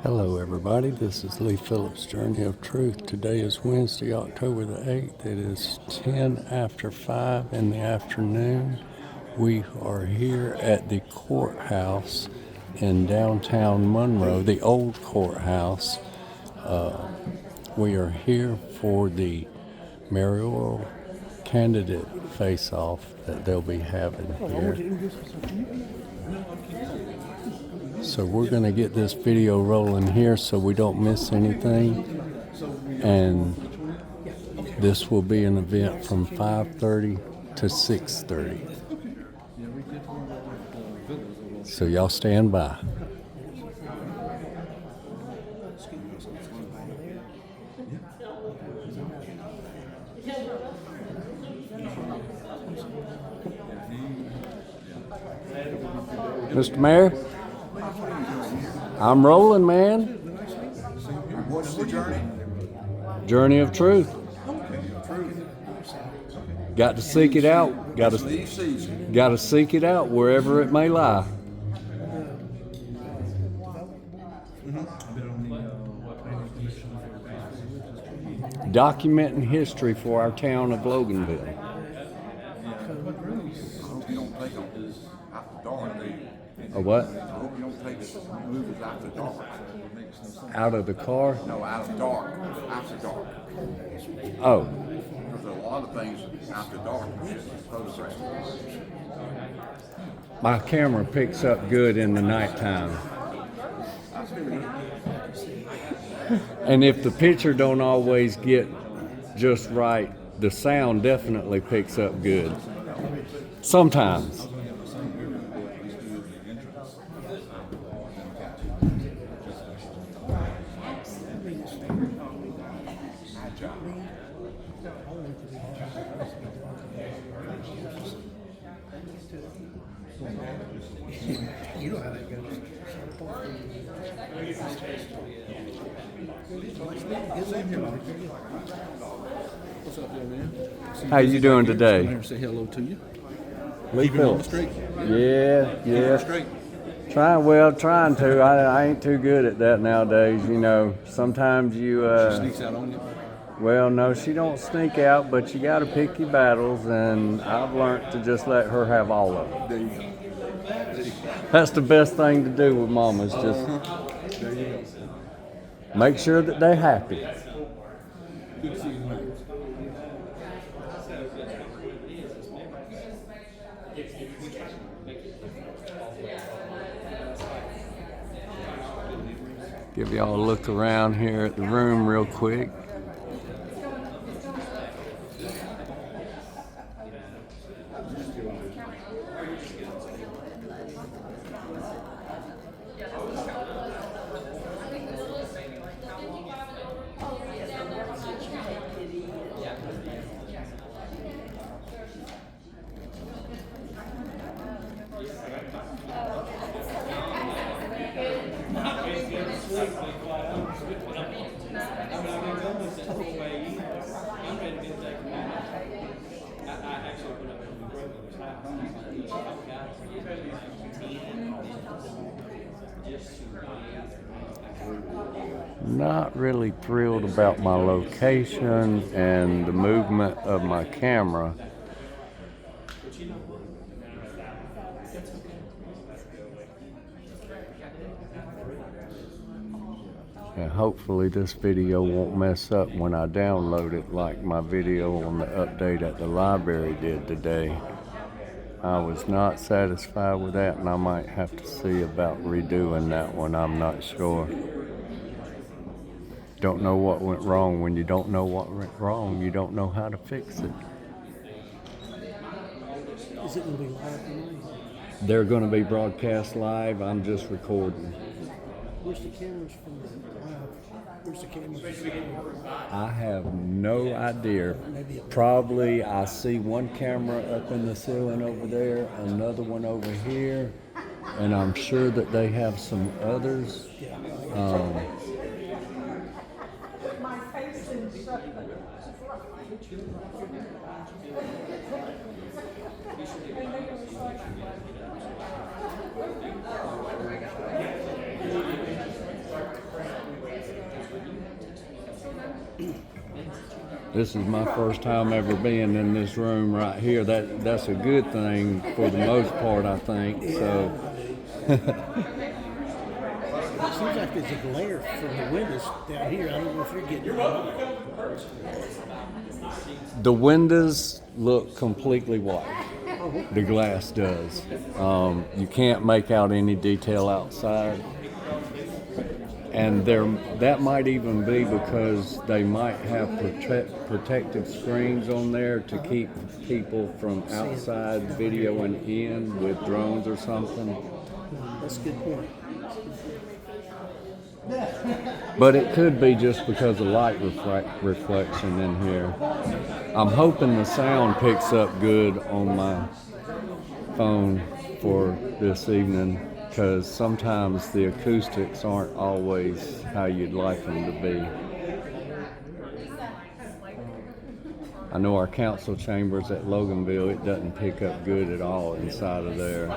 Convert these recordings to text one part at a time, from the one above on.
Hello everybody, this is Lee Phillips' Journey of Truth. Today is Wednesday, October the 8th. It is 10 after 5 in the afternoon. We are here at the courthouse in downtown Monroe, the Old Courthouse. We are here for the mayoral candidate face-off that they'll be having here. So we're going to get this video rolling here so we don't miss anything, and this will be an event from 5:30 to 6:30. So y'all stand by. Mr. Mayor? I'm rolling, man. What's the journey? Journey of truth. Got to seek it out. Got to seek it out wherever it may lie. Documenting history for our town of Loganville. You don't take them after dark, do you? A what? I hope you don't take movies after dark. Out of the car? No, out of dark, after dark. Oh. Because there are a lot of things after dark you should photograph. My camera picks up good in the nighttime. And if the picture don't always get just right, the sound definitely picks up good. Sometimes. You know how that goes. What's up, young man? How you doing today? Come here and say hello to you. Lee Keeping on the Phillips. street. Yeah. Straight. Trying to. I ain't too good at that nowadays. You know, sometimes you. Sneaks out on you. Well, no, she don't sneak out, but you got to pick your battles, and I've learned to just let her have all of them. There you go. That's the best thing to do with mamas. Just There you go. make sure that they're happy. Good to see you, man. Give y'all a look around here at the room real quick. Not really thrilled about my location and the movement of my camera. And hopefully this video won't mess up when I download it like my video on the update at the library did today. I was not satisfied with that, and I might have to see about redoing that one. I'm not sure. Don't know what went wrong. When you don't know what went wrong, you don't know how to fix it. Is it going to be live tonight? They're going to be broadcast live. I'm just recording. Where's the cameras from the live? Where's the cameras from? I have no idea. Probably I see one camera up in the ceiling over there, another one over here, and I'm sure that they have some others. This is my first time ever being in this room right here. That's a good thing for the most part, I think. So. It seems like there's a glare from the windows down here. I don't know if you're getting it or not. The windows look completely white. The glass does. You can't make out any detail outside. And that might even be because they might have protective screens on there to keep people from outside videoing in with drones or something. That's a good point. But it could be just because of light reflection in here. I'm hoping the sound picks up good on my phone for this evening, because sometimes the acoustics aren't always how you'd like them to be. I know our council chambers at Loganville, it doesn't pick up good at all inside of there.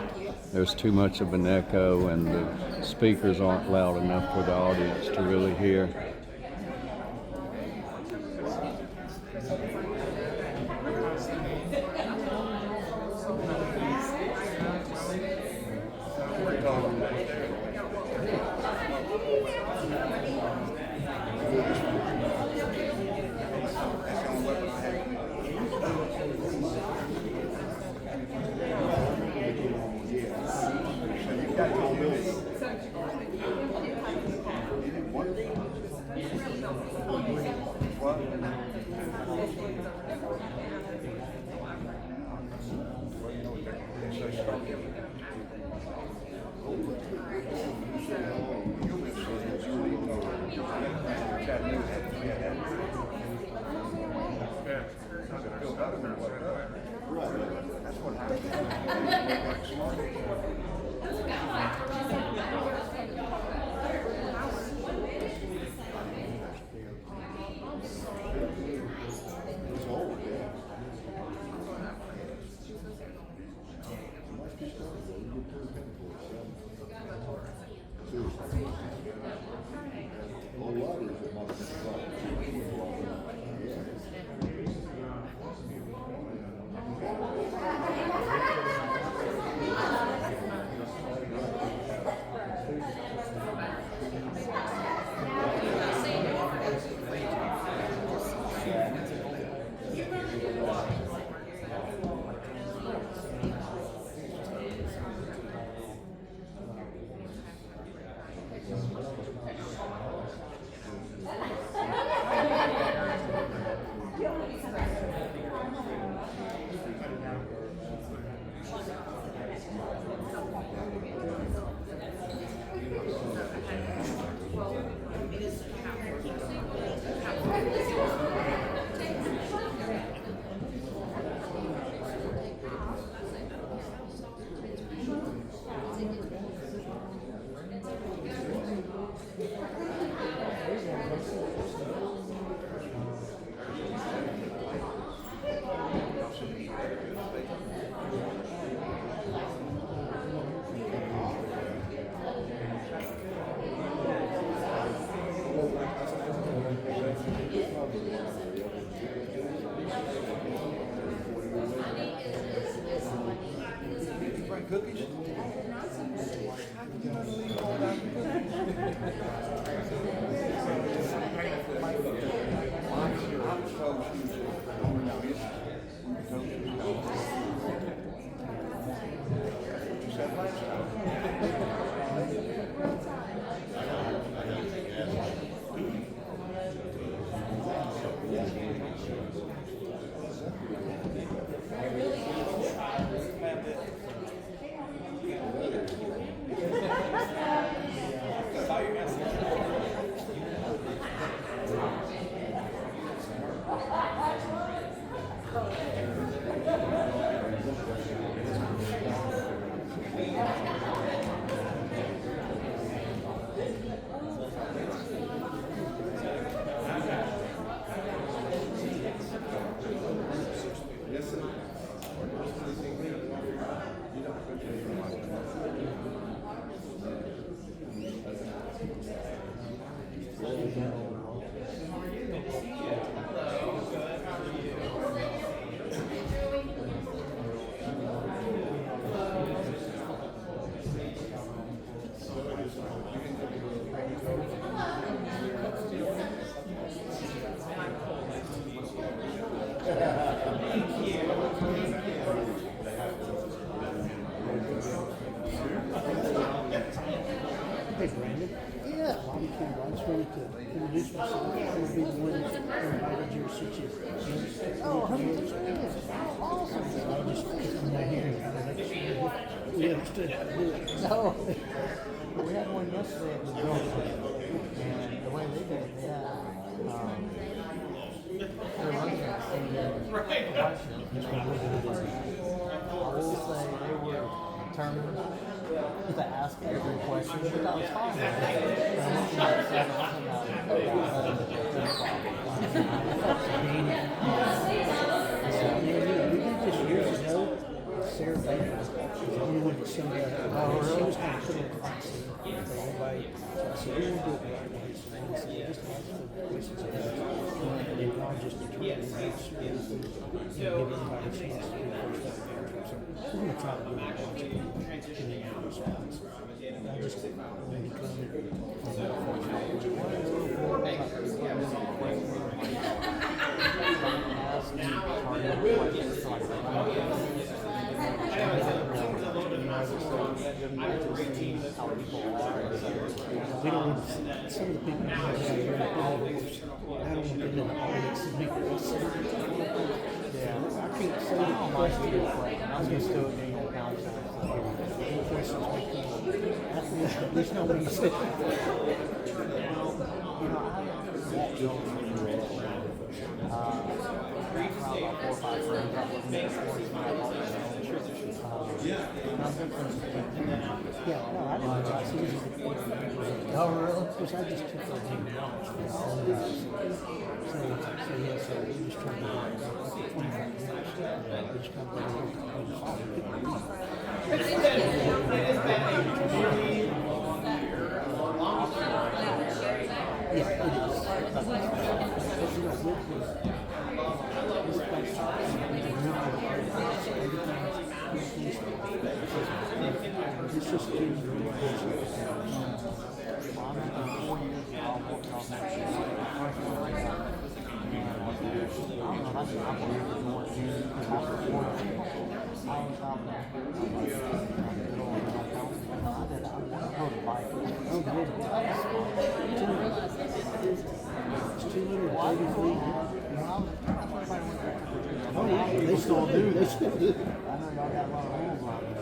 There's too much of an echo and the speakers aren't loud enough for the audience to really hear. Hey, Brandon. Yeah. Bobby Campbell. I just wanted to introduce myself. I'm going to be the one that invited your situation. Oh, how many times? Awesome. I just come right here and kind of make sure we understood how to do it. No. We had one yesterday at the building, and the way they did it, they had their residents send in questions. I will say they were determined to ask every question, which I was fine with. We did this years ago. Sarah Baker was the only one that showed up. She was kind of put on the hot seat for everybody. So I said, we won't do it the right way. So I said, just ask the questions and then I'll just determine the next and give everybody a chance to do the first one. So we're going to try to do it logically and then have a response. I just wanted to come we don't want some of the people who are here in the audience. I don't want them in the audience to make us. Yeah. I can't say the question. I'm used to it being on council. The questions may come. At least know what you said. You know, I haven't walked over probably about 4 or 5 friends up with me this morning. Yeah, no, I didn't know. I see this. Oh, really? Because I just took their name out. So yeah, so we just trying to get we just kind of yeah, it is. It's just getting really oh yeah, they still do. They still do. I know y'all got a lot of rules out there,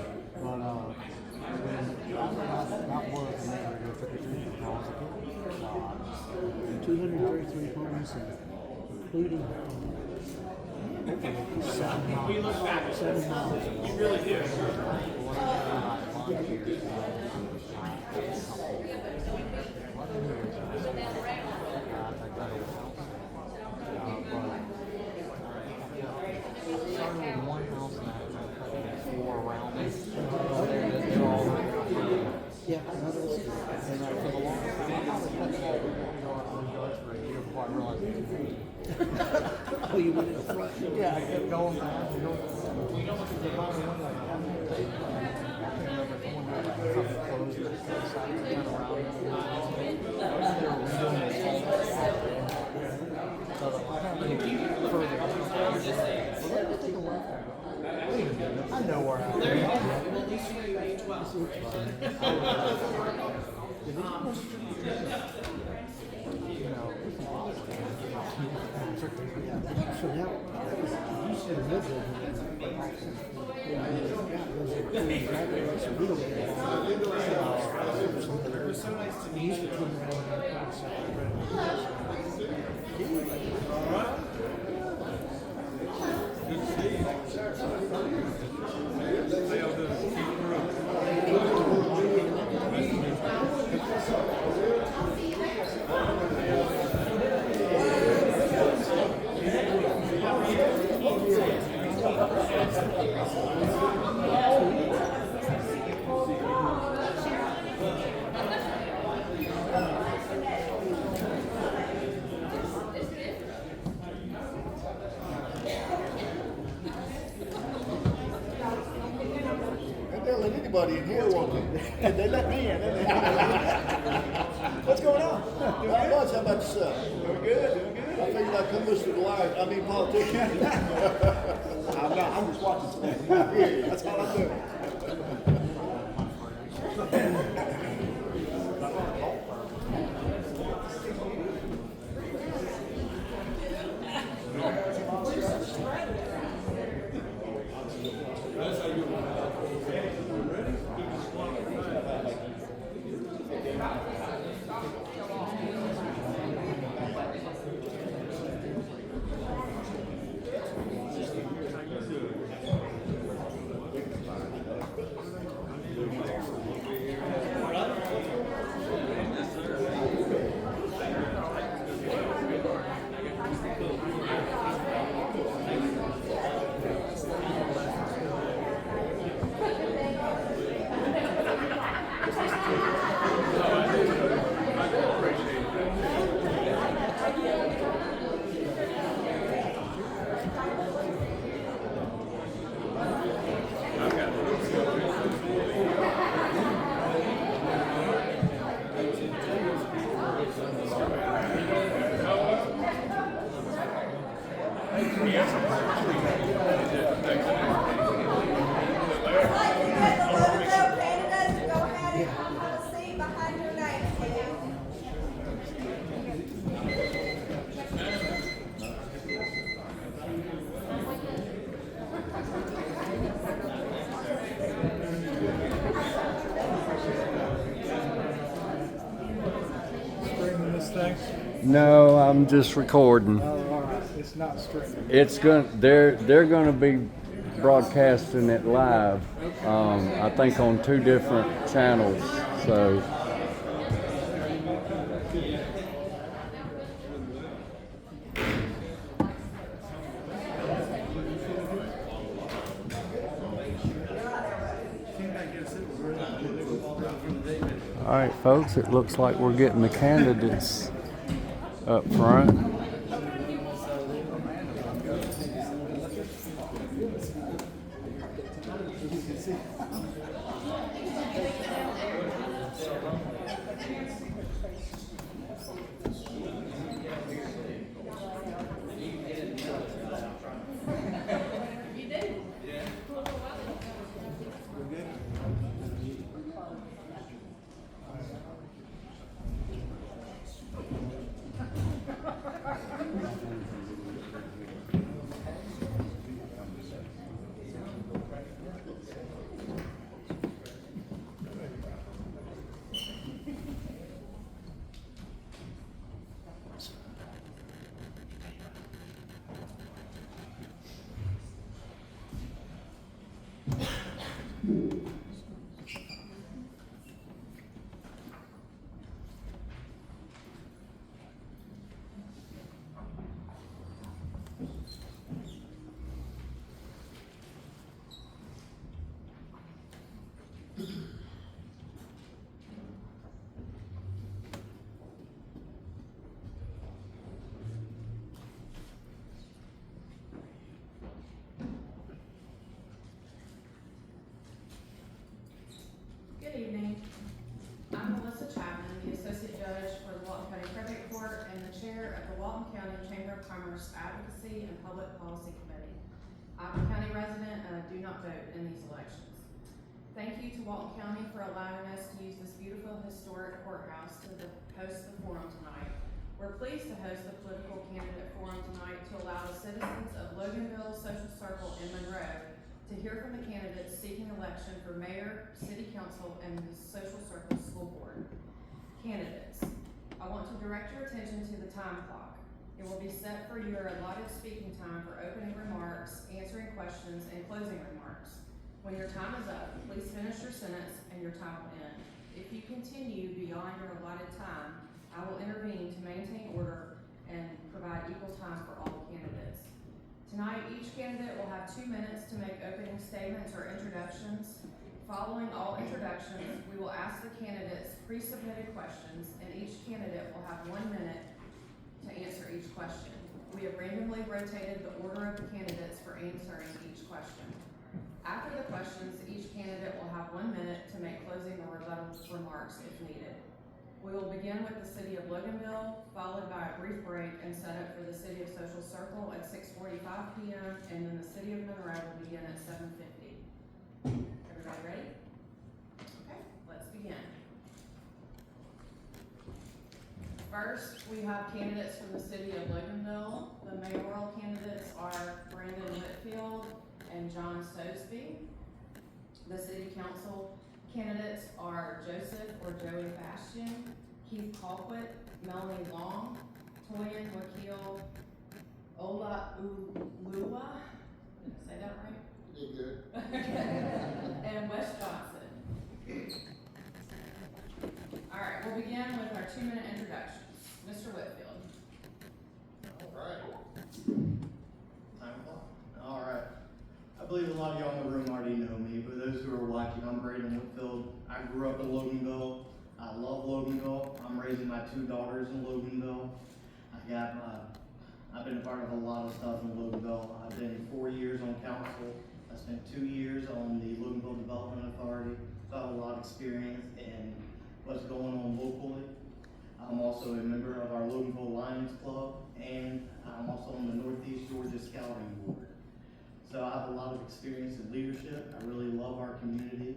but not more than that. Go trick or treating when I was a kid. 233 homes, including 7 miles. 7 miles. You really do. One house and I had 4 around me. Yeah, no, that's good. And I for the longest time, I probably cut all the yards for a year before I realized it was me. Oh, you went in the front? Yeah, I kept going fast and going fast. The amount of one like I can't remember if someone did like something closed and I decided to turn around and they were redoing this whole so I can't really further. I know where I am. So now, you said a little bit. We don't get we used to come around They let anybody in here walk in. They let me in. What's going on? Not much. How about yourself? Doing good. Doing good. I figured I'd come listen to the live. I mean, politician. I'm not. I'm just watching something. That's all I'm doing. thing? No, I'm just recording. Oh, all right. It's not streaming. They're gonna be broadcasting it live. I think on 2 different channels. So. All right, folks, it looks like we're getting the candidates up front. Good evening. I'm Melissa Chapman, the Associate Judge for the Walton County Probate Court and the Chair of the Walton County Chamber of Commerce Advocacy and Public Policy Committee. I'm a county resident and I do not vote in these elections. Thank you to Walton County for allowing us to use this beautiful historic courthouse to host the forum tonight. We're pleased to host the political candidate forum tonight to allow the citizens of Loganville, Social Circle, and Monroe to hear from the candidates seeking election for mayor, city council, and the Social Circle School Board. Candidates, I want to direct your attention to the time clock. It will be set for your allotted speaking time for opening remarks, answering questions, and closing remarks. When your time is up, please finish your sentence and your time will end. If you continue beyond your allotted time, I will intervene to maintain order and provide equal time for all candidates. Tonight, each candidate will have 2 minutes to make opening statements or introductions. Following all introductions, we will ask the candidates pre-submitted questions, and each candidate will have 1 minute to answer each question. We have randomly rotated the order of the candidates for answering each question. After the questions, each candidate will have 1 minute to make closing or rebuttal remarks if needed. We will begin with the city of Loganville, followed by a brief break and set up for the city of Social Circle at 6:45 p.m. and then the city of Monroe will begin at 7:50. Everybody ready? Okay, let's begin. First, we have candidates for the city of Loganville. The mayoral candidates are Brandon Whitfield and John Sosby. The city council candidates are Joseph or Joey Bastian, Keith Colquitt, Melanie Long, Toyin Wakil, Ola Ulua, did I say that right? You did good. And Wes Johnson. All right, we'll begin with our 2-minute introductions. Mr. Whitfield. All right. Time clock. All right. I believe a lot of y'all in the room already know me, but those who are watching, I'm Brandon Whitfield. I grew up in Loganville. I love Loganville. I'm raising my 2 daughters in Loganville. I've been a part of a lot of stuff in Loganville. I've been 4 years on council. I spent 2 years on the Loganville Development Authority. So I have a lot of experience in what's going on locally. I'm also a member of our Loganville Lions Club, and I'm also on the Northeast Georgia Scouting Board. So I have a lot of experience in leadership. I really love our community.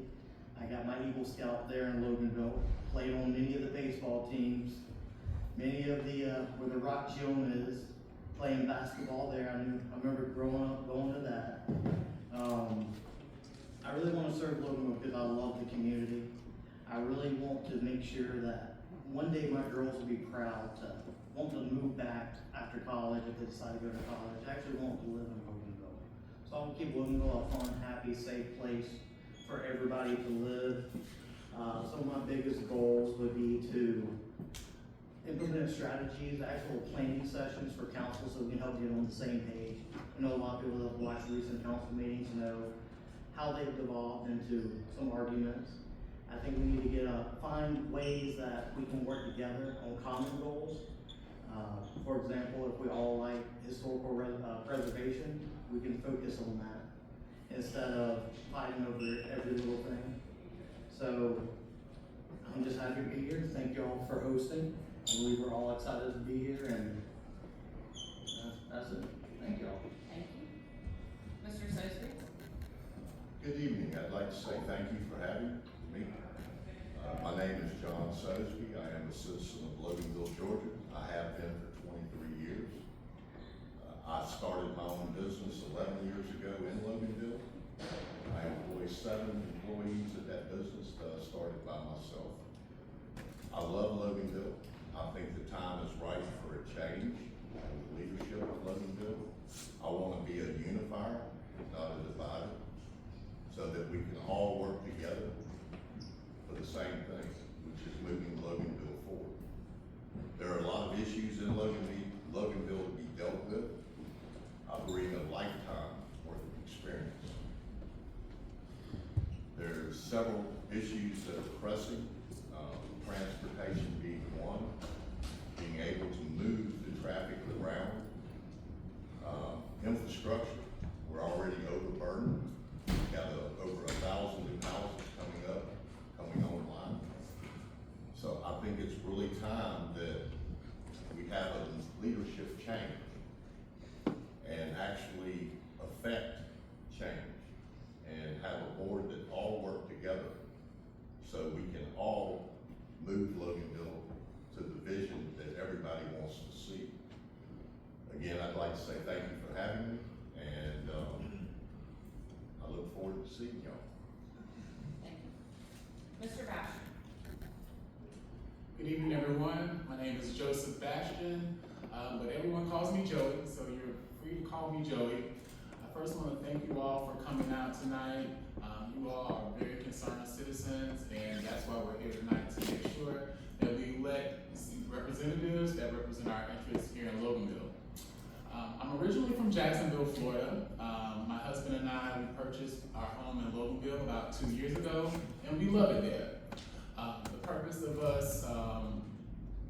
I got my Eagle Scout there in Loganville, played on many of the baseball teams, many of the, where the Rock Gym is, playing basketball there. I remember growing up, going to that. I really want to serve Loganville because I love the community. I really want to make sure that one day my girls will be proud to want to move back after college if they decide to go to college, actually want to live in Loganville. So I'll keep Loganville a fun, happy, safe place for everybody to live. Some of my biggest goals would be to implement strategies, actual planning sessions for council so we can help get on the same page. I know a lot of people that have watched recent council meetings know how they've devolved into some arguments. I think we need to find ways that we can work together on common goals. For example, if we all like historical preservation, we can focus on that instead of fighting over every little thing. So I'm just happy to be here. Thank you all for hosting. I believe we're all excited to be here, and that's it. Thank you all. Thank you. Mr. Sosebee? Good evening. I'd like to say thank you for having me. My name is John Sosebee. I am a citizen of Loganville, Georgia. I have been for 23 years. I started my own business 11 years ago in Loganville. I employ 7 employees at that business that I started by myself. I love Loganville. I think the time is right for a change in the leadership of Loganville. I want to be a unifier, not a divider, so that we can all work together for the same thing, which is moving Loganville forward. There are a lot of issues in Loganville to be dealt with. I bring a lifetime worth of experience. There's several issues that are pressing, transportation being one, being able to move the traffic around, infrastructure. We're already overburdened. We've got over 1,000 new houses coming online. So I think it's really time that we have a leadership change and actually affect change and have a board that all work together so we can all move Loganville to the vision that everybody wants to see. Again, I'd like to say thank you for having me, and I look forward to seeing y'all. Thank you. Mr. Bastian? Good evening, everyone. My name is Joseph Bastian, but everyone calls me Joey, so you're free to call me Joey. I first want to thank you all for coming out tonight. You all are very concerned citizens, and that's why we're here tonight, to make sure that we elect representatives that represent our interests here in Loganville. I'm originally from Jacksonville, Florida. My husband and I, we purchased our home in Loganville about 2 years ago, and we love it there. The purpose of us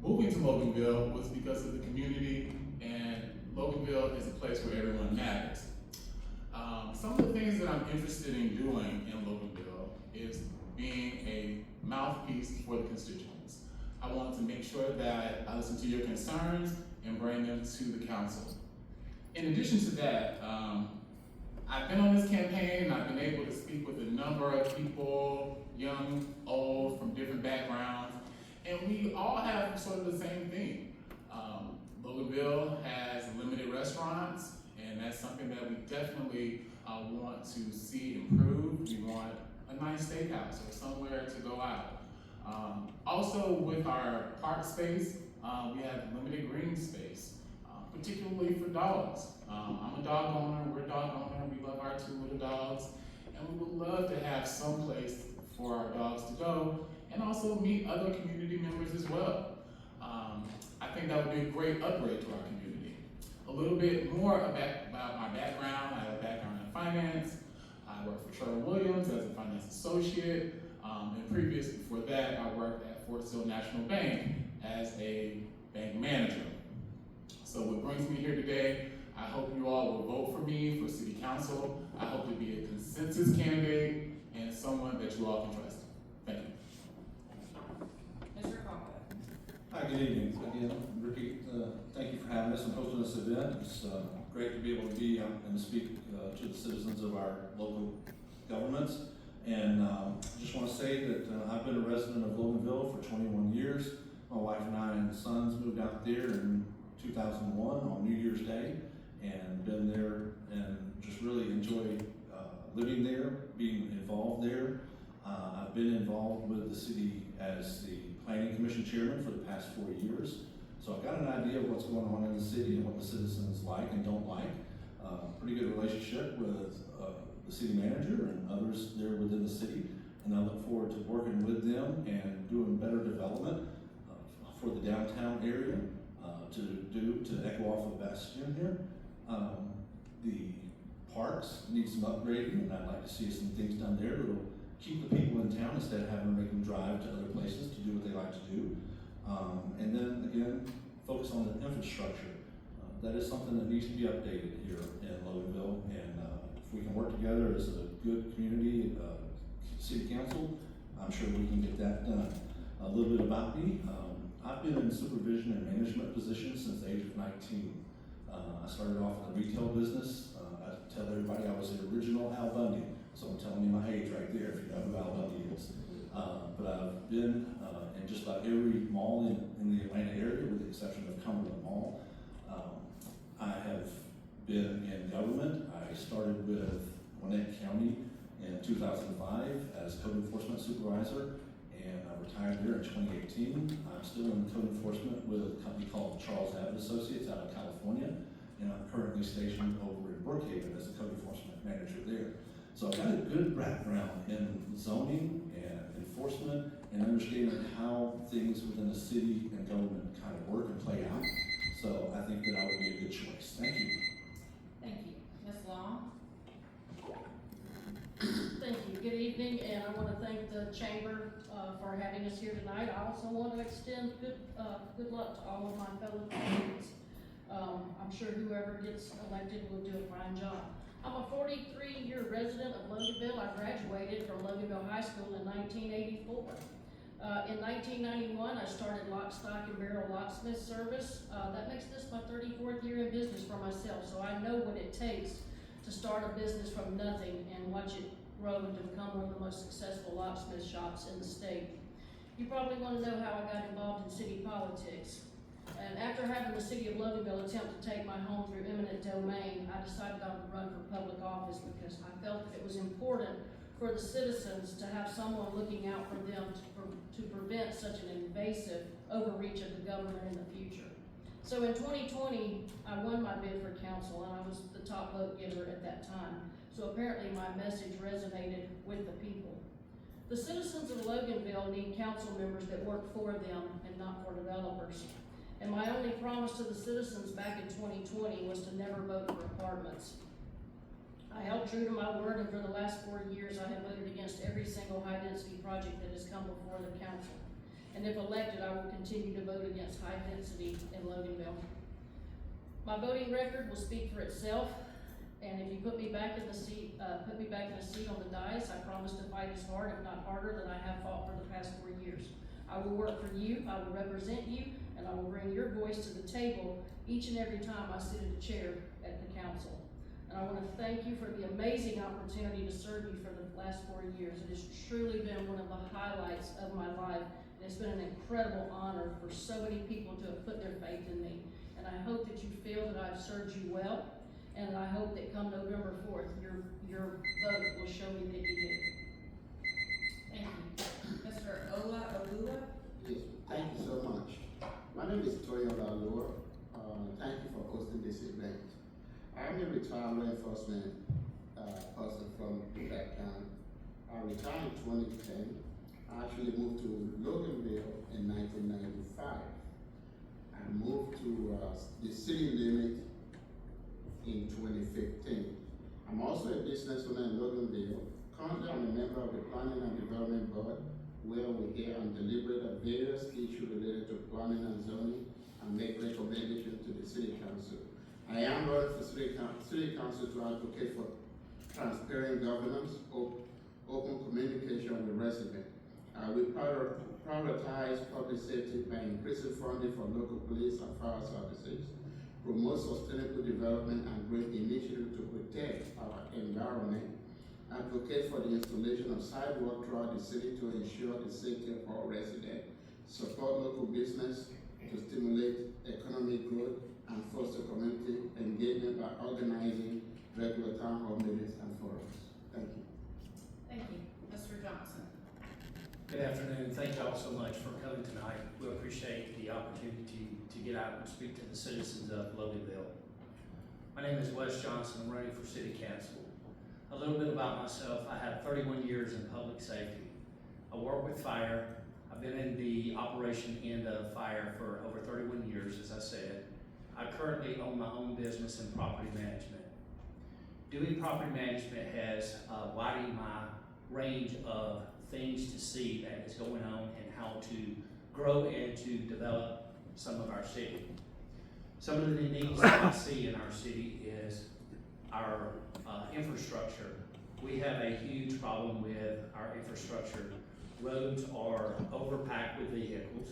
moving to Loganville was because of the community, and Loganville is a place where everyone matters. Some of the things that I'm interested in doing in Loganville is being a mouthpiece for the constituents. I want to make sure that I listen to your concerns and bring them to the council. In addition to that, I've been on this campaign and I've been able to speak with a number of people, young, old, from different backgrounds, and we all have sort of the same thing. Loganville has limited restaurants, and that's something that we definitely want to see improved. We want a nice steakhouse or somewhere to go out. Also, with our park space, we have limited green space, particularly for dogs. I'm a dog owner, we're a dog owner, we love our 2 little dogs, and we would love to have some place for our dogs to go and also meet other community members as well. I think that would be a great upgrade to our community. A little bit more about my background. I have a background in finance. I worked for Sherwin-Williams as a finance associate. And previous before that, I worked at Fort Sill National Bank as a bank manager. So what brings me here today, I hope you all will vote for me for city council. I hope to be a consensus candidate and someone that you all can trust. Thank you. Mr. Conway? Hi, good evening. Again, Ricky, thank you for having us and hosting this event. It's great to be able to be and speak to the citizens of our local governments. And just want to say that I've been a resident of Loganville for 21 years. My wife and I and the sons moved out there in 2001 on New Year's Day, and been there and just really enjoy living there, being involved there. I've been involved with the city as the planning commission chairman for the past 4 years. So I've got an idea of what's going on in the city and what the citizens like and don't like. Pretty good relationship with the city manager and others there within the city. And I look forward to working with them and doing better development for the downtown area to echo off of Bastion here. The parks need some upgrading, and I'd like to see some things done there that'll keep the people in town instead of having to make them drive to other places to do what they like to do. And then again, focus on the infrastructure. That is something that needs to be updated here in Loganville, and if we can work together as a good community, city council, I'm sure we can get that done. A little bit about me. I've been in supervision and management positions since the age of 19. I started off in the retail business. I tell everybody I was the original Al Bundy, so I'm telling you my age right there if you know who Al Bundy is. But I've been in just about every mall in the Atlanta area with the exception of Cumberland Mall. I have been in government. I started with Gwinnett County in 2005 as code enforcement supervisor, and I retired there in 2018. I'm still in code enforcement with a company called Charles Abbott Associates out of California, and I'm currently stationed over in Brookhaven as a code enforcement manager there. So I've got a good background in zoning and enforcement and understanding how things within the city and government kind of work and play out. So I think that I would be a good choice. Thank you. Thank you. Ms. Long? Thank you. Good evening, and I want to thank the chamber for having us here tonight. I also want to extend good luck to all of my fellow colleagues. I'm sure whoever gets elected will do a fine job. I'm a 43-year resident of Loganville. I graduated from Loganville High School in 1984. In 1991, I started lock, stock, and barrel locksmith service. That makes this my 34th year in business for myself, so I know what it takes to start a business from nothing and watch it grow to become one of the most successful locksmith shops in the state. You probably want to know how I got involved in city politics. And after having the city of Loganville attempt to take my home through eminent domain, I decided I would run for public office because I felt that it was important for the citizens to have someone looking out for them to prevent such an invasive overreach of the government in the future. So in 2020, I won my bid for council, and I was the top vote getter at that time. So apparently my message resonated with the people. The citizens of Loganville need council members that work for them and not for developers. And my only promise to the citizens back in 2020 was to never vote for apartments. I held true to my word, and for the last 4 years, I have voted against every single high-density project that has come before the council. And if elected, I will continue to vote against high density in Loganville. My voting record will speak for itself, and if you put me back in the seat on the dais, I promise to fight as hard, if not harder, than I have fought for the past 4 years. I will work for you, I will represent you, and I will bring your voice to the table each and every time I sit in a chair at the council. And I want to thank you for the amazing opportunity to serve you for the last 4 years. It has truly been one of the highlights of my life. And it's been an incredible honor for so many people to have put their faith in me. And I hope that you feel that I've served you well. And I hope that come November 4th, your vote will show me that you did. Thank you. Mr. Ola Olua? Yes, thank you so much. My name is Toyola Olua. Thank you for hosting this event. I'm a retired law enforcement person from that county. I retired in 2010. I actually moved to Loganville in 1995. I moved to the city limit in 2015. I'm also a business owner in Loganville. Currently, I'm a member of the Planning and Development Board, where we hear and deliberate on various issues related to planning and zoning and make recommendations to the City Council. I am running for City Council to advocate for transparent governance, open communication with residents. We prioritize public safety by increasing funding for local police and fire services, promote sustainable development and great initiatives to protect our environment, advocate for the installation of sidewalk throughout the city to ensure the safety of all residents, support local business to stimulate economic growth, and foster community engagement by organizing regular town hall meetings and forums. Thank you. Thank you. Mr. Johnson? Good afternoon. Thank you all so much for coming tonight. We appreciate the opportunity to get out and speak to the citizens of Loganville. My name is Wes Johnson. I'm running for City Council. A little bit about myself. I have 31 years in public safety. I work with fire. I've been in the operation end of fire for over 31 years, as I said. I currently own my own business in property management. Doing property management has widened my range of things to see that is going on and how to grow and to develop some of our city. Some of the needs that I see in our city is our infrastructure. We have a huge problem with our infrastructure. Roads are overpacked with vehicles.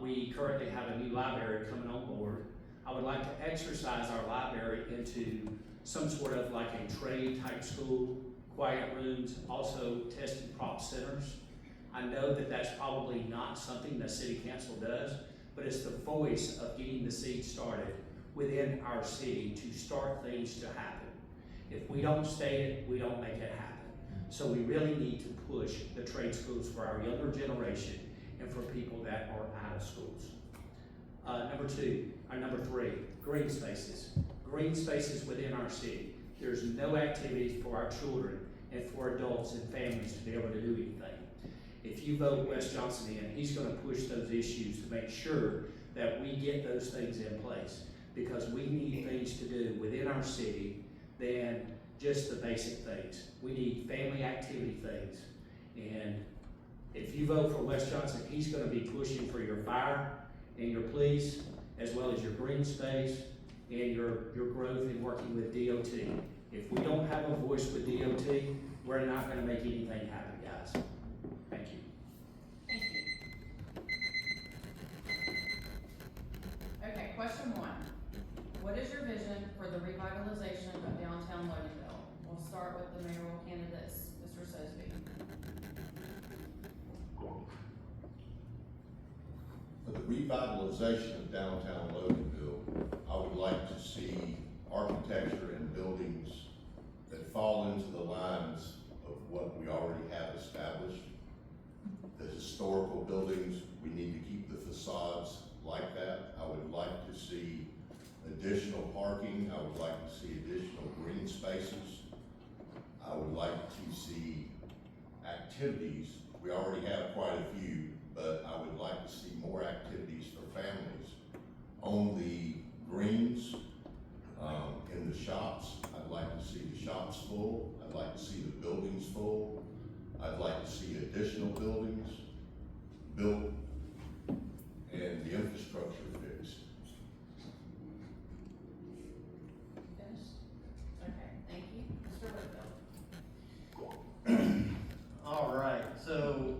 We currently have a new library coming on board. I would like to exercise our library into some sort of like a trade type school, quiet rooms, also test and prop centers. I know that that's probably not something that City Council does, but it's the voice of getting the seed started within our city to start things to happen. If we don't state it, we don't make it happen. So we really need to push the trade schools for our younger generation and for people that are out of schools. Number three, green spaces. Green spaces within our city. There's no activities for our children and for adults and families to be able to do anything. If you vote Wes Johnson in, he's going to push those issues to make sure that we get those things in place, because we need things to do within our city than just the basic things. We need family activity things. And if you vote for Wes Johnson, he's going to be pushing for your fire and your police, as well as your green space and your growth in working with DOT. If we don't have a voice with DOT, we're not going to make anything happen, guys. Thank you. Thank you. Okay, question one. What is your vision for the revitalization of downtown Loganville? We'll start with the mayoral candidates, Mr. Sosby. For the revitalization of downtown Loganville, I would like to see architecture and buildings that fall into the lines of what we already have established. The historical buildings, we need to keep the facades like that. I would like to see additional parking. I would like to see additional green spaces. I would like to see activities. We already have quite a few, but I would like to see more activities for families on the greens, in the shops. I'd like to see the shops full. I'd like to see the buildings full. I'd like to see additional buildings built and the infrastructure fixed. Finished? Okay, thank you. Mr. Whitfield. All right, so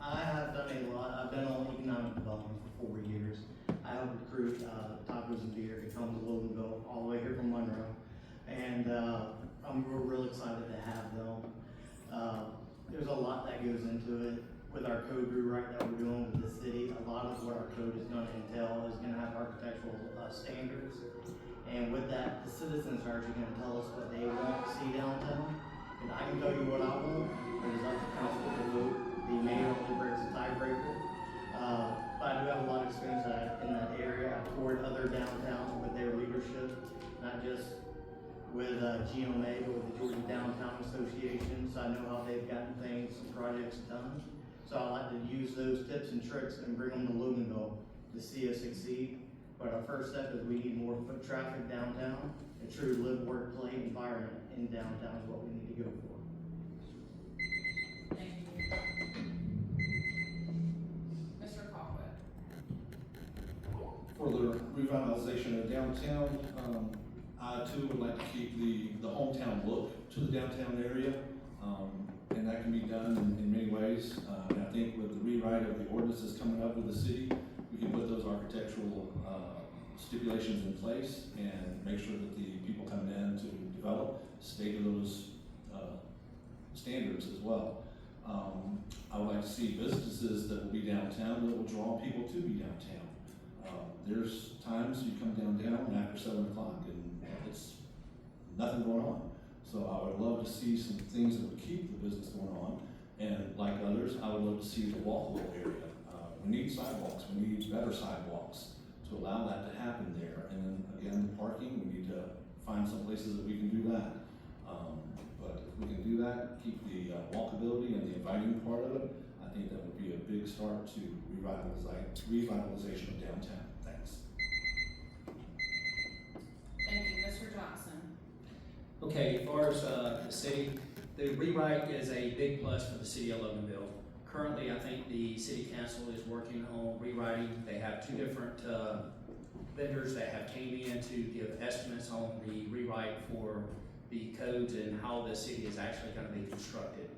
I have done a lot. I've been on economic development for 4 years. I helped recruit Tacos and Beer to come to Loganville, all the way here from Monroe. And I'm real excited to have them. There's a lot that goes into it. With our code rewrite that we're doing with the city, a lot of what our code is going to entail is going to have architectural standards. And with that, the citizens are actually going to tell us what they want to see downtown. And I can tell you what I want, but it's up to council to vote. The mayor only brings a tiebreaker. But I do have a lot of experience in that area. I've toured other downtowns with their leadership, not just with GMA, but with the Georgia Downtown Association. So I know how they've gotten things and projects done. So I like to use those tips and tricks and bring them to Loganville to see us succeed. But our first step is we need more foot traffic downtown. A true live, work, play environment in downtown is what we need to go for. Thank you. Mr. Cockwood. For the revitalization of downtown, I too would like to keep the hometown look to the downtown area. And that can be done in many ways. And I think with the rewrite of the ordinances coming up with the city, we can put those architectural stipulations in place and make sure that the people coming in to develop stay to those standards as well. I would like to see businesses that will be downtown that will draw people to be downtown. There's times you come downtown after 7 o'clock and it's nothing going on. So I would love to see some things that would keep the business going on And like others, I would love to see the walkable area. We need sidewalks, we need better sidewalks to allow that to happen there. And then again, the parking, we need to find some places that we can do that. But if we can do that, keep the walkability and the inviting part of it, I think that would be a big start to revitalization of downtown. Thanks. Thank you, Mr. Johnson. Okay, as far as the city, the rewrite is a big plus for the city of Loganville. Currently, I think the city council is working on rewriting. They have two different vendors that have came in to give estimates on the rewrite for the codes and how the city is actually going to be constructed.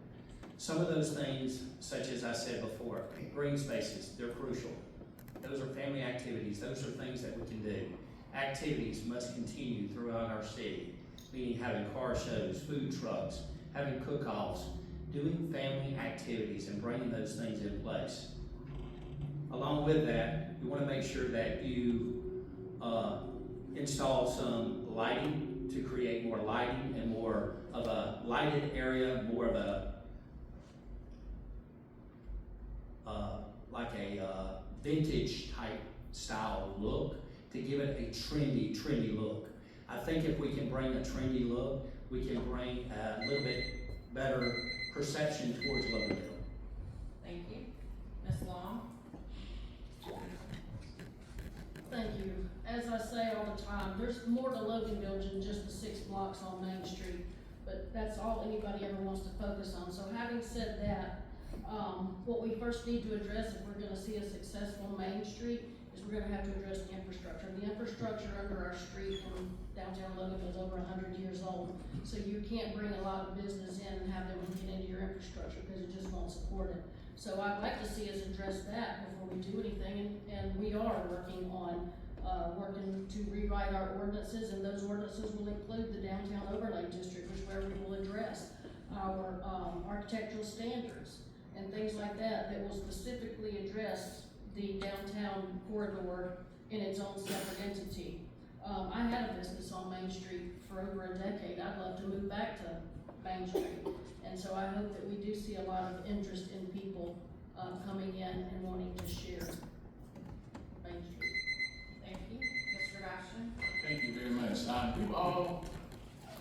Some of those things, such as I said before, green spaces, they're crucial. Those are family activities. Those are things that we can do. Activities must continue throughout our city, meaning having car shows, food trucks, having cook-offs, doing family activities and bringing those things in place. Along with that, you want to make sure that you install some lighting to create more lighting and more of a lighted area, more of a like a vintage type style look to give it a trendy look. I think if we can bring a trendy look, we can bring a little bit better perception towards Loganville. Thank you. Ms. Long? Thank you. As I say all the time, there's more to Loganville than just the 6 blocks on Main Street, but that's all anybody ever wants to focus on. So having said that, what we first need to address if we're gonna see a successful Main Street is we're gonna have to address the infrastructure. The infrastructure under our street in downtown Loganville is over 100 years old. So you can't bring a lot of business in and have them get into your infrastructure because it just won't support it. So I'd like to see us address that before we do anything, and we are working on working to rewrite our ordinances, and those ordinances will include the downtown overlay district, which where we will address our architectural standards and things like that that will specifically address the downtown corridor in its own separate entity. I had a business on Main Street for over a decade. I'd love to move back to Main Street. And so I hope that we do see a lot of interest in people coming in and wanting to share Main Street. Thank you. Mr. Bastian? Thank you very much. We've all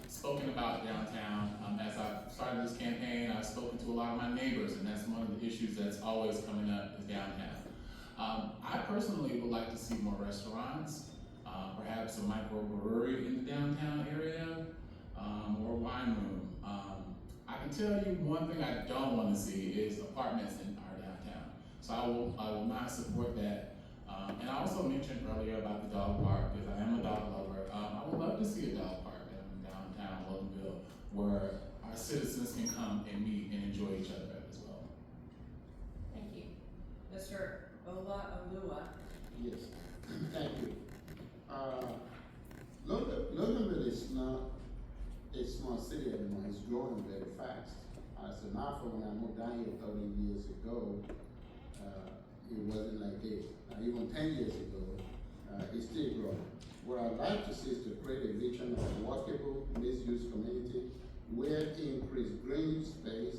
spoken about downtown. As I've started this campaign, I've spoken to a lot of my neighbors, and that's one of the issues that's always coming up is downtown. I personally would like to see more restaurants, perhaps a microbrewery in the downtown area, or a wine room. I can tell you one thing I don't want to see is apartments in our downtown. So I will not support that. And I also mentioned earlier about the dog park, because I am a dog lover. I would love to see a dog park in downtown Loganville where our citizens can come and meet and enjoy each other as well. Thank you. Mr. Olua? Yes, thank you. Loganville is not a small city anymore. It's growing very fast. As a matter of fact, when I moved down here 30 years ago, it wasn't like this. Even 10 years ago, it's still growing. What I'd like to see is to create a vision of a walkable, mixed-use community where increased green space,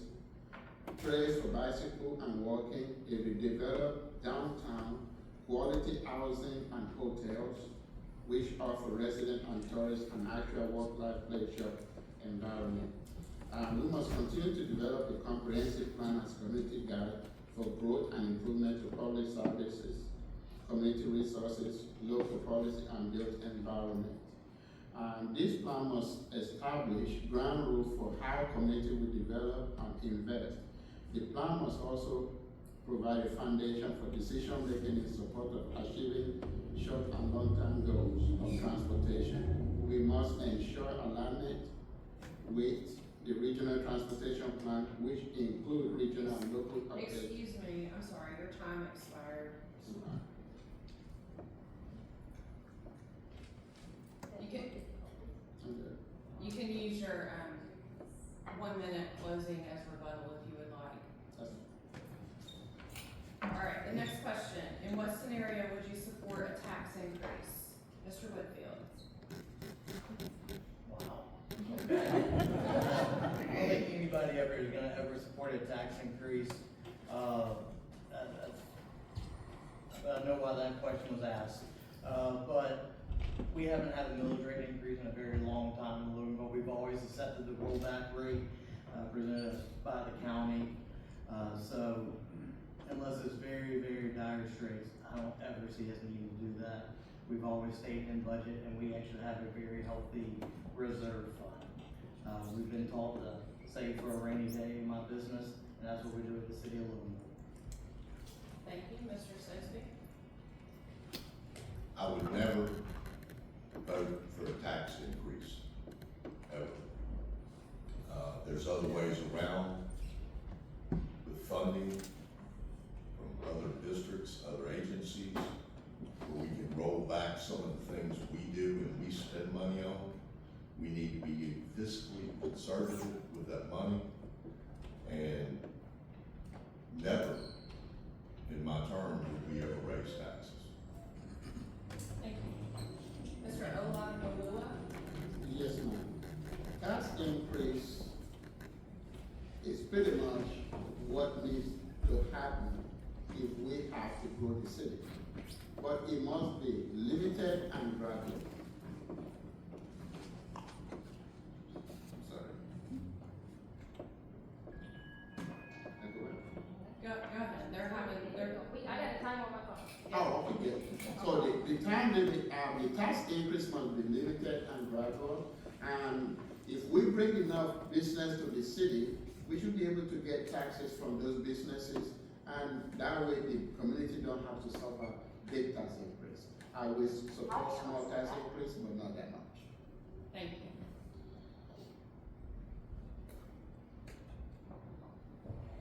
trails for bicycle and walking, a redeveloped downtown, quality housing and hotels, which offer residents and tourists an actual work-life pleasure environment. We must continue to develop a comprehensive plan as community guide for growth and improvement to public services, community resources, local policy, and built environment. This plan must establish ground rules for how community will develop and invest. The plan must also provide a foundation for decision-making in support of achieving short and long-term goals of transportation. We must ensure alignment with the regional transportation plan, which include regional and local updates. Excuse me, I'm sorry, your time expired. You can use your 1 minute closing as rebuttal if you would like. All right, the next question. In what scenario would you support a tax increase? Mr. Whitfield. Wow. I don't think anybody ever is gonna ever support support a tax increase. I know why that question was asked. But we haven't had a millage rate increase in a very long time in Loganville. We've always accepted the rollback rate presented by the county. So unless it's very, very dire straits, I don't ever see us needing to do that. We've always stayed in budget, and we actually have a very healthy reserve fund. We've been taught to save for a rainy day in my business, and that's what we do at the city of Loganville. Thank you, Mr. Sosby. I would never vote for a tax increase, ever. There's other ways around with funding from other districts, other agencies, where we can roll back some of the things we do and we spend money on. We need to be fiscally conservative with that money, and never in my term would we ever raise taxes. Thank you. Mr. Olagolua? Yes, ma'am. Tax increase is pretty much what needs to happen if we have to grow the city. But it must be limited and gradual. I'm sorry. Go ahead. I got a time on my phone. Oh, okay, good. So the time limit, the tax increase must be limited and gradual. And if we bring enough business to the city, we should be able to get taxes from those businesses. And that way the community don't have to suffer big tax increase. I will support small tax increase, but not that much. Thank you.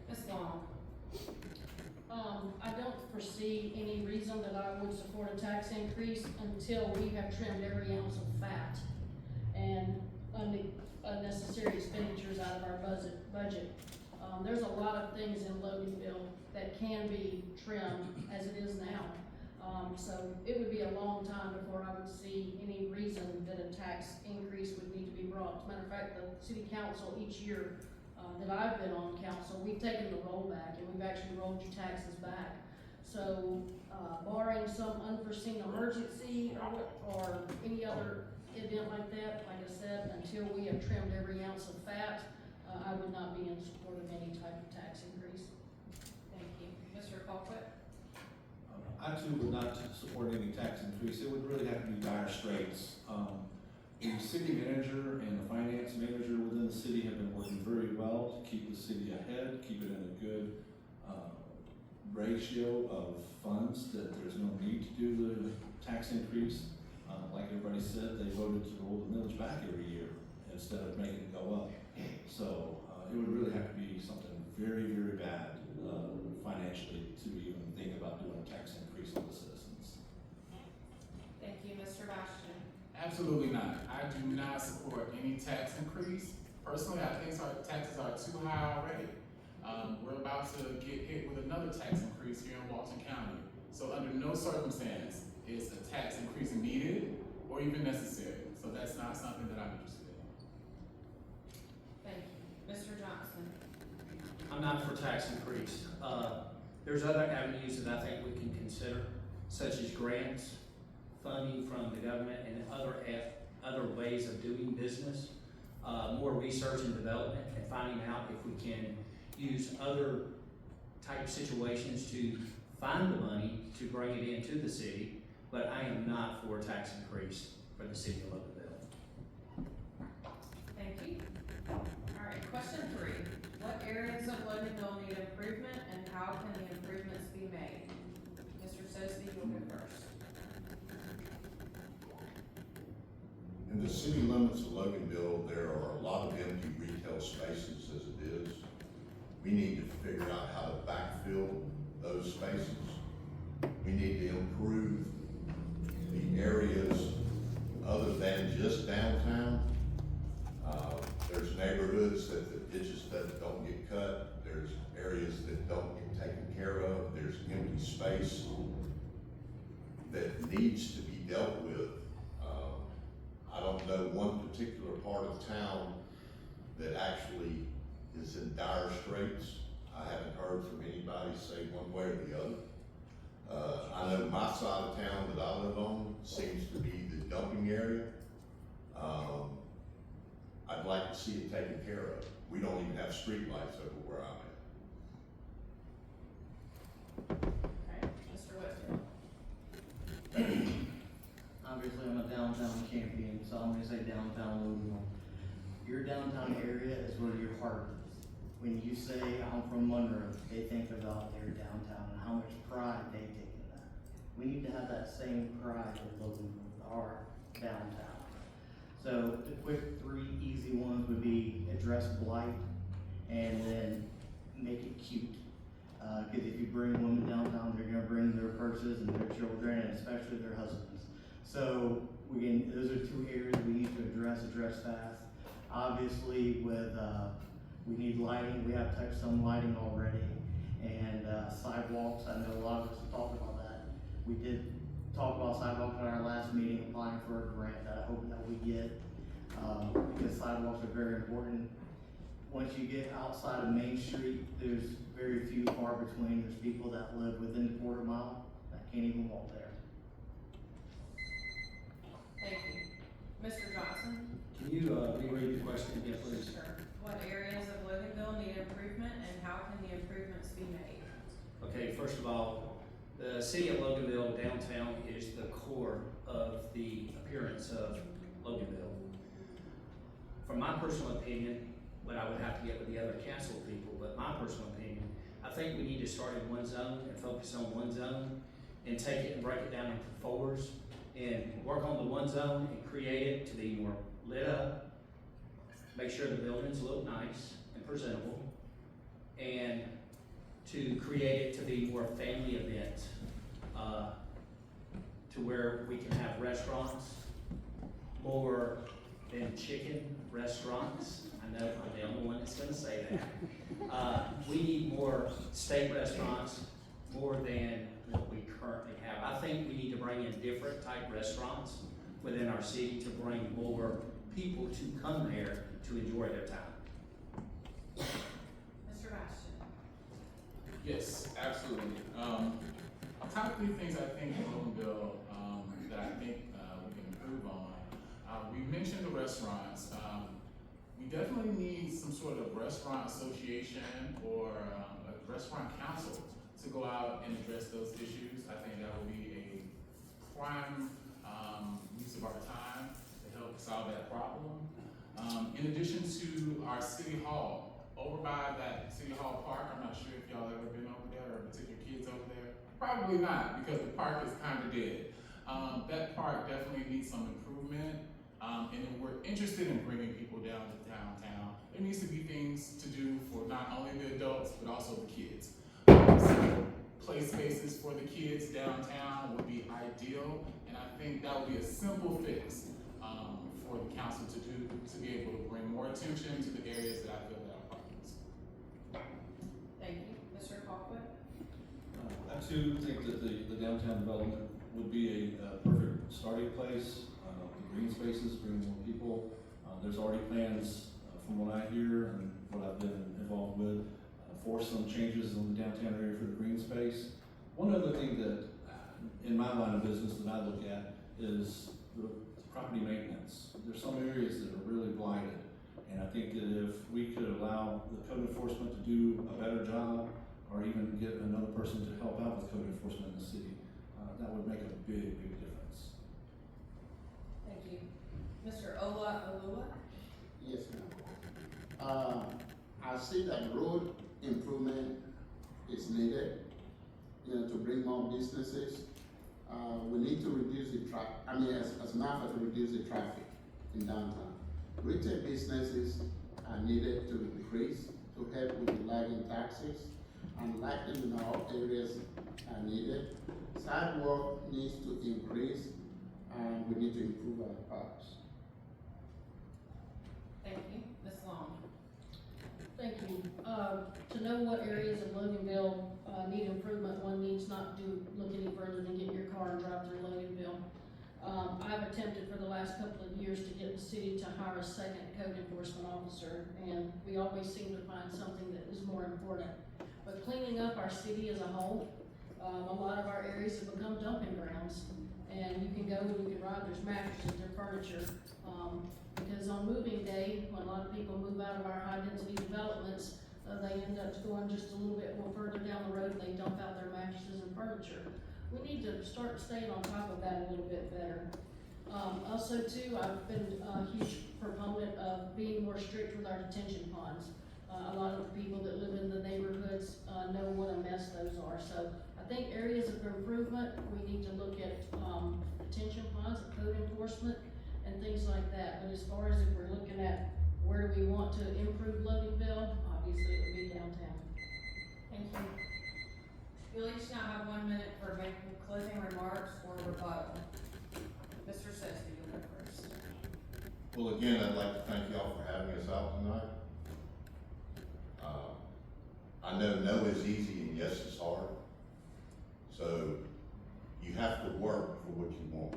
Ms. Long? I don't foresee any reason that I would support a tax increase until we have trimmed every ounce of fat and unnecessary expenditures out of our budget. There's a lot of things in Loganville that can be trimmed as it is now. So it would be a long time before I would see any reason that a tax increase would need to be brought. As a matter of fact, the city council each year that I've been on council, we've taken the rollback and we've actually rolled your taxes back. So barring some unforeseen emergency or any other event like that, like I said, until we have trimmed every ounce of fat, I would not be in support of any type of tax increase. Thank you. Mr. Colquitt? I too would not support any tax increase. It would really have to be dire straits. The city manager and the finance manager within the city have been working very well to keep the city ahead, keep it in a good ratio of funds, that there's no need to do the tax increase. Like everybody said, they voted to roll the millage back every year instead of making it go up. So it would really have to be something very, very bad financially to even think about doing a tax increase on the citizens. Thank you, Mr. Bastian. Absolutely not. I do not support any tax increase. Personally, I think our taxes are too high already. We're about to get hit with another tax increase here in Walton County. So under no circumstance is a tax increase needed or even necessary. So that's not something that I'm interested in. Thank you. Mr. Johnson? I'm not for tax increase. There's other avenues that I think we can consider, such as grants, funding from the government, and other ways of doing business. More research and development, and finding out if we can use other type situations to find the money to bring it into the city. But I am not for a tax increase for the city of Loganville. Thank you. All right, question 3. What areas of Loganville need improvement and how can the improvements be made? Mr. Sosby, you'll go first. In the city limits of Loganville, there are a lot of empty retail spaces as it is. We need to figure out how to backfill those spaces. We need to improve the areas other than just downtown. There's neighborhoods that the ditches that don't get cut. There's areas that don't get taken care of. There's empty space that needs to be dealt with. I don't know one particular part of town that actually is in dire straits. I haven't heard from anybody say one way or the other. I know my side of town that I live on seems to be the dumping area. I'd like to see it taken care of. We don't even have street lights over where I'm at. Okay, Mr. Whitfield. Obviously, I'm a downtown champion, so I'm gonna say downtown Loganville. Your downtown area is where your heart is. When you say I'm from Monroe, they think about their downtown and how much pride they take in that. We need to have that same pride in Loganville, our downtown. So the quick 3 easy ones would be address blight and then make it cute. Because if you bring women downtown, they're gonna bring their purses and their children, and especially their husbands. So those are 2 areas we need to address fast. Obviously, with we need lighting. We have touched some lighting already, and sidewalks. I know a lot of us have talked about that. We did talk about sidewalks at our last meeting, applying for a grant that I hope that we get, because sidewalks are very important. Once you get outside of Main Street, there's very few far between. There's people that live within the quarter mile that can't even walk there. Thank you. Mr. Johnson? Can you reread the question again, please? Sure. What areas of Loganville need improvement and how can the improvements be made? Okay, first of all, the city of Loganville downtown is the core of the appearance of Loganville. From my personal opinion, but I would have to get with the other council people, but my personal opinion, I think we need to start in one zone and focus on one zone and take it and break it down into 4s and work on the one zone and create it to be more lit up, make sure the buildings look nice and presentable, and to create it to be more family event, to where we can have restaurants, more than chicken restaurants. I know I'm the only one that's gonna say that. We need more steak restaurants, more than what we currently have. I think we need to bring in different type restaurants within our city to bring more people to come there to enjoy their time. Mr. Bastian? Yes, absolutely. Top 3 things I think in Loganville that I think we can improve on. We mentioned the restaurants. We definitely need some sort of restaurant association or a restaurant council to go out and address those issues. I think that would be a prime use of our time to help solve that problem. In addition to our city hall, over by that city hall park, I'm not sure if y'all ever been over there or took your kids over there. Probably not, because the park is kind of dead. That park definitely needs some improvement. And if we're interested in bringing people down to downtown, there needs to be things to do for not only the adults, but also the kids. So play spaces for the kids downtown would be ideal, and I think that would be a simple fix for the council to do, to be able to bring more attention to the areas that I feel that are problems. Thank you. Mr. Colquitt? I too think that the downtown development would be a perfect starting place. The green spaces, bring more people. There's already plans, from what I hear and what I've been involved with, for some changes in the downtown area for the green space. One other thing that, in my line of business that I look at, is the property maintenance. There's some areas that are really blighted, and I think that if we could allow the code enforcement to do a better job, or even get another person to help out with code enforcement in the city, that would make a big, big difference. Thank you. Mr. Ola Olua? Yes, ma'am. I see that road improvement is needed, to bring more businesses. We need to reduce the traffic. I mean, as a matter of fact, to reduce the traffic in downtown. Retail businesses are needed to increase to help with the lagging taxes, and lighting in all areas are needed. Sidewalk needs to increase, and we need to improve our parks. Thank you. Ms. Long? Thank you. To know what areas of Loganville need improvement, one needs not look any further than get in your car and drive through Loganville. I've attempted for the last couple of years to get the city to hire a second code enforcement officer, and we always seem to find something that is more important. But cleaning up our city as a whole, a lot of our areas have become dumping grounds, and you can go and you can ride, there's mattresses, there's furniture, because on moving day, when a lot of people move out of our high-density developments, they end up going just a little bit more further down the road, they dump out their mattresses and furniture. We need to start staying on top of that a little bit better. Also too, I've been a huge proponent of being more strict with our detention ponds. A lot of the people that live in the neighborhoods know what a mess those are. So I think areas of improvement, we need to look at detention ponds, code enforcement, and things like that. But as far as if we're looking at where do we want to improve Loganville, obviously it would be downtown. Thank you. You'll each now have 1 minute for making closing remarks or rebuttal. Mr. Sesby, you'll go first. Well, again, I'd like to thank y'all for having us out tonight. I know no is easy and yes is hard. So you have to work for what you want.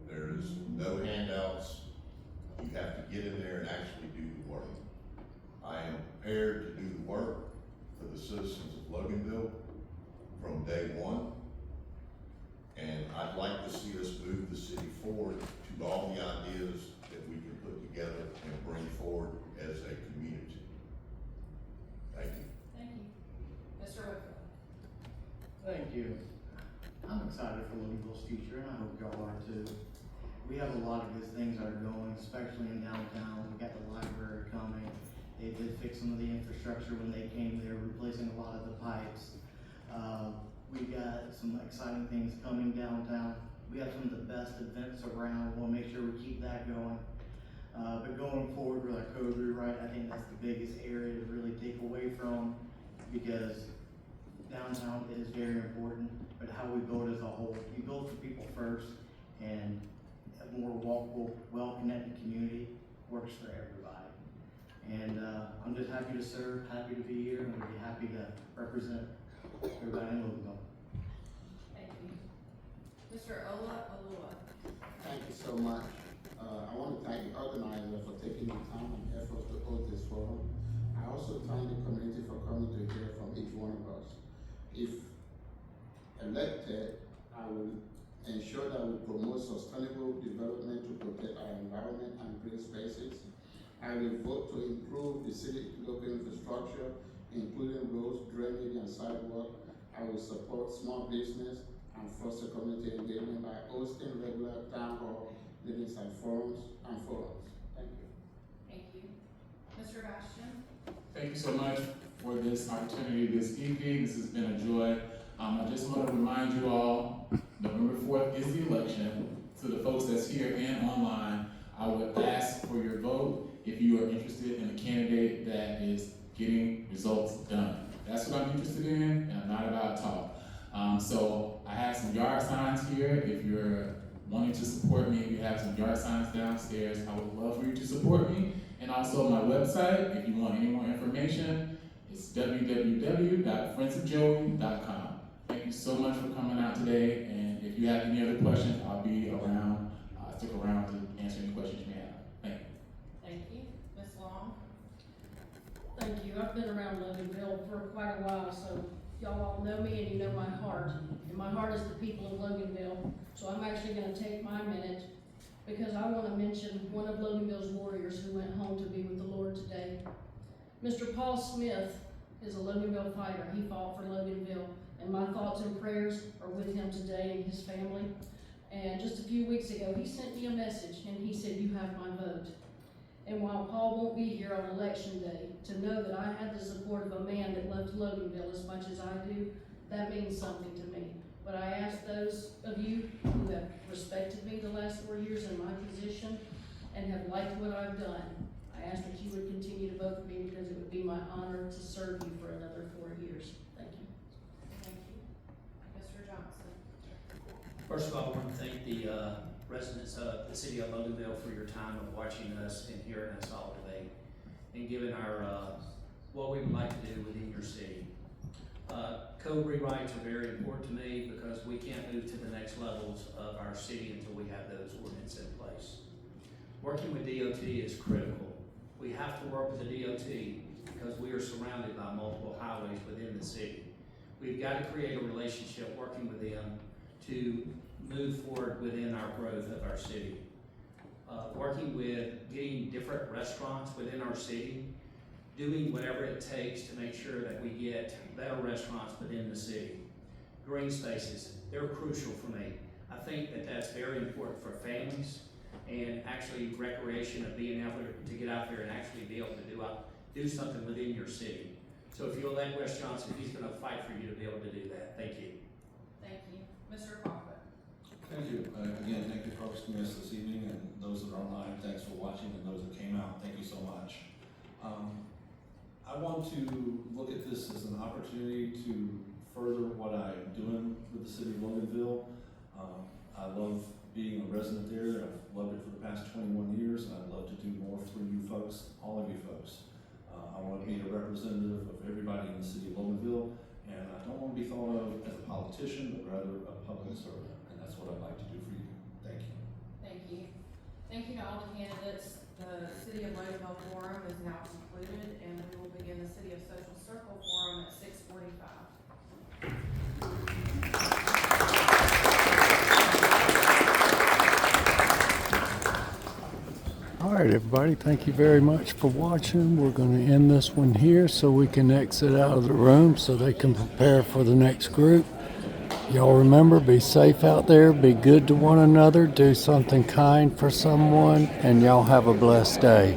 There's no handouts. You have to get in there and actually do the work. I am prepared to do the work for the citizens of Loganville from day one. And I'd like to see us move the city forward to all the ideas that we can put together and bring forward as a community. Thank you. Thank you. Mr. Whitfield. Thank you. I'm excited for Loganville's future, and I hope y'all are too. We have a lot of good things that are going, especially in downtown. We got the library coming. They did fix some of the infrastructure when they came there, replacing a lot of the pipes. We got some exciting things coming downtown. We have some of the best events around. We'll make sure we keep that going. But going forward with our code rewrite, I think that's the biggest area to really take away from, because downtown is very important, but how we build as a whole. We build for people first, and a more walkable, well-connected community works for everybody. And I'm just happy to serve, happy to be here, and I'll be happy to represent everybody in Louisville. Thank you. Mr. Ola Olua. Thank you so much. I want to thank the organizer for taking the time and effort to hold this forum. I also thank the community for coming to hear from each one of us. If elected, I will ensure that we promote sustainable development to protect our environment and green spaces. I will vote to improve the city local infrastructure, including roads, drainage, and sidewalk. I will support small business and foster community engagement by hosting regular town hall meetings and forums. Thank you. Thank you. Mr. Bastian. Thank you so much for this opportunity this evening. This has been a joy. I just want to remind you all, November 4th is the election. To the folks that's here and online, I would ask for your vote if you are interested in a candidate that is getting results done. That's what I'm interested in, and I'm not about talk. So I have some yard signs here. If you're wanting to support me, we have some yard signs downstairs. I would love for you to support me. And also my website, if you want any more information, it's www.friendsofjoey.com. Thank you so much for coming out today. And if you have any other questions, I'll be around. Stick around to answer any questions you may have. Thank you. Thank you. Ms. Long. Thank you. I've been around Loganville for quite a while, so y'all all know me and you know my heart. And my heart is the people of Loganville. So I'm actually gonna take my minute because I wanna mention one of Loganville's warriors who went home to be with the Lord today. Mr. Paul Smith is a Loganville fighter. He fought for Loganville, and my thoughts and prayers are with him today and his family. And just a few weeks ago, he sent me a message and he said, "You have my vote." And while Paul won't be here on election day, to know that I had the support of a man that loved Loganville as much as I do, that means something to me. But I ask those of you who have respected me the last 4 years in my position and have liked what I've done, I ask that you would continue to vote for me because it would be my honor to serve you for another 4 years. Thank you. Thank you. Mr. Johnson. First of all, I want to thank the residents of the city of Loganville for your time of watching us and hearing us all today and giving our what we would like to do within your city. Code rewrites are very important to me because we can't move to the next levels of our city until we have those ordinances in place. Working with DOT is critical. We have to work with the DOT because we are surrounded by multiple highways within the city. We've got to create a relationship working with them to move forward within our growth of our city. Working with getting different restaurants within our city, doing whatever it takes to make sure that we get better restaurants within the city. Green spaces, they're crucial for me. I think that that's very important for families and actually recreation of being able to get out there and actually be able to do something within your city. So if you elect Wes Johnson, he's going to fight for you to be able to do that. Thank you. Thank you. Mr. Coughlin. Thank you. Again, thank you for hosting us this evening, and those that are online, thanks for watching, and those that came out, thank you so much. I want to look at this as an opportunity to further what I'm doing with the city of Loganville. I love being a resident there. I've loved it for the past 21 years, and I'd love to do more for you folks, all of you folks. I want to be a representative of everybody in the city of Loganville, and I don't want to be thought of as a politician, but rather a public servant, and that's what I'd like to do for you. Thank you. Thank you. Thank you to all the candidates. The City of Loganville Forum is now concluded, and we will begin the City of Social Circle Forum at 6:45. All right, everybody, thank you very much for watching. We're going to end this one here so we can exit out of the room so they can prepare for the next group. Y'all remember, be safe out there, be good to one another, do something kind for someone, and y'all have a blessed day.